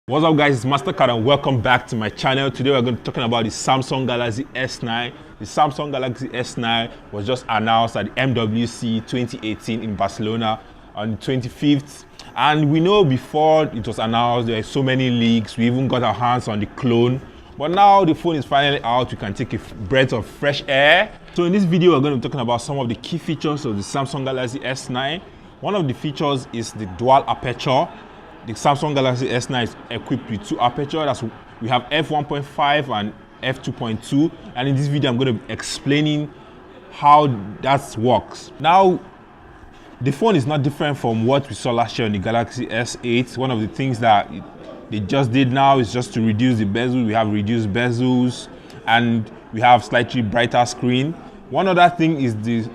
What's up guys, it's Mastercard and welcome back to my channel. Today we're going to be talking about the Samsung Galaxy S9. The Samsung Galaxy S9 was just announced at the MWC 2018 in Barcelona on the 25th. And we know before it was announced there are so many leaks. We even got our hands on the clone. But now the phone is finally out, we can take a breath of fresh air. So in this video we're going to be talking about some of the key features of the Samsung Galaxy S9. One of the features is the dual aperture. The Samsung Galaxy S9 is equipped with two apertures. We have f1.5 and f2.2, and in this video I'm going to be explaining how that works. Now, the phone is not different from what we saw last year on the Galaxy S8. One of the things that they just did now is just to reduce the bezel. We have reduced bezels and we have slightly brighter screen. One other thing is the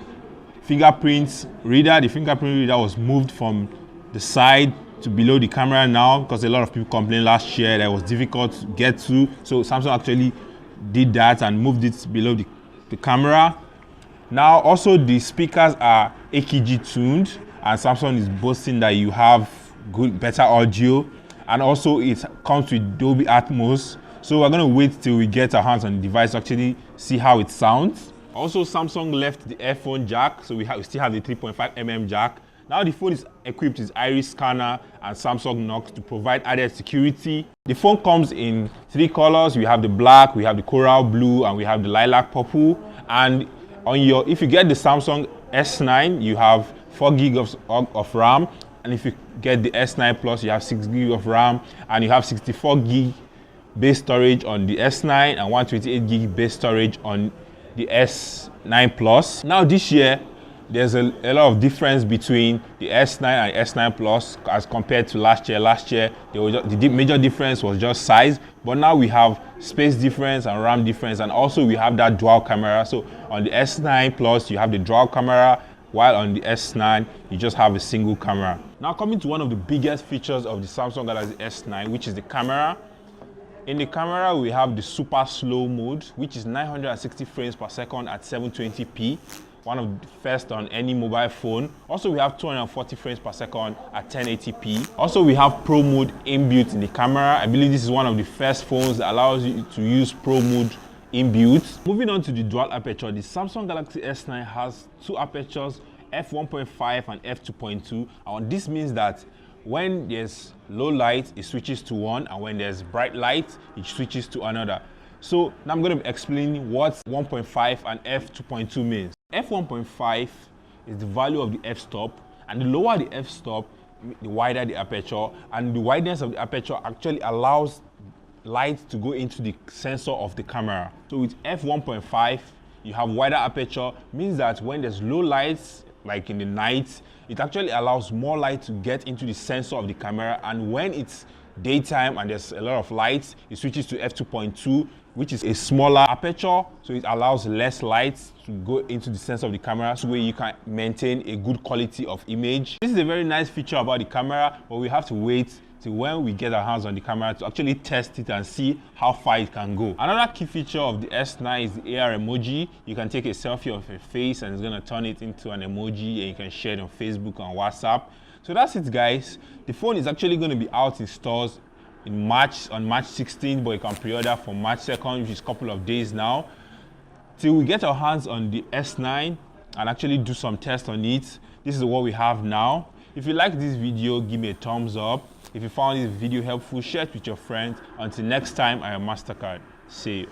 fingerprint reader. The fingerprint reader was moved from the side to below the camera now because a lot of people complained last year that it was difficult to get to. So Samsung actually did that and moved it below the camera. Now also the speakers are AKG tuned, and Samsung is boasting that you have better audio, and also it comes with Dolby Atmos. So we're going to wait till we get our hands on the device to actually see how it sounds. Also Samsung left the earphone jack, so we still have the 3.5mm jack. Now the phone is equipped with iris scanner and Samsung Knox to provide added security. The phone comes in three colors. We have the black, we have the coral blue, and we have the lilac purple. And if you get the Samsung S9, you have 4 GB of RAM. And if you get the S9 Plus, you have 6 GB of RAM, and you have 64 GB base storage on the S9 and 128 GB base storage on the S9 Plus. Now this year, there's a lot of difference between the S9 and S9 Plus as compared to last year. Last year, the major difference was just size, but now we have space difference and RAM difference, and also we have that dual camera. So on the S9 Plus, you have the dual camera, while on the S9, you just have a single camera. Now coming to one of the biggest features of the Samsung Galaxy S9, which is the camera. In the camera, we have the super slow mode, which is 960 frames per second at 720p. One of the first on any mobile phone. Also, we have 240 frames per second at 1080p. Also, we have Pro mode inbuilt in the camera. I believe this is one of the first phones that allows you to use Pro mode inbuilt. Moving on to the dual aperture, the Samsung Galaxy S9 has two apertures, f1.5 and f2.2. And this means that when there's low light, it switches to one, and when there's bright light, it switches to another. So now I'm going to be explaining what 1.5 and f2.2 means. f1.5 is the value of the f-stop, and the lower the f-stop, the wider the aperture, and the wideness of the aperture actually allows light to go into the sensor of the camera. So with f1.5, you have wider aperture, means that when there's low lights, like in the night, it actually allows more light to get into the sensor of the camera, and when it's daytime and there's a lot of light, it switches to f2.2, which is a smaller aperture, so it allows less light to go into the sensor of the camera, so where you can maintain a good quality of image. This is a very nice feature about the camera, but we have to wait till when we get our hands on the camera to actually test it and see how far it can go. Another key feature of the S9 is the AR emoji. You can take a selfie of your face and it's going to turn it into an emoji, and you can share it on Facebook and WhatsApp. So that's it guys. The phone is actually going to be out in stores on March 16th, but you can pre-order for March 2nd, which is a couple of days now. Till we get our hands on the S9 and actually do some tests on it, this is what we have now. If you like this video, give me a thumbs up. If you found this video helpful, share it with your friends. Until next time, I am Mastercard. See you.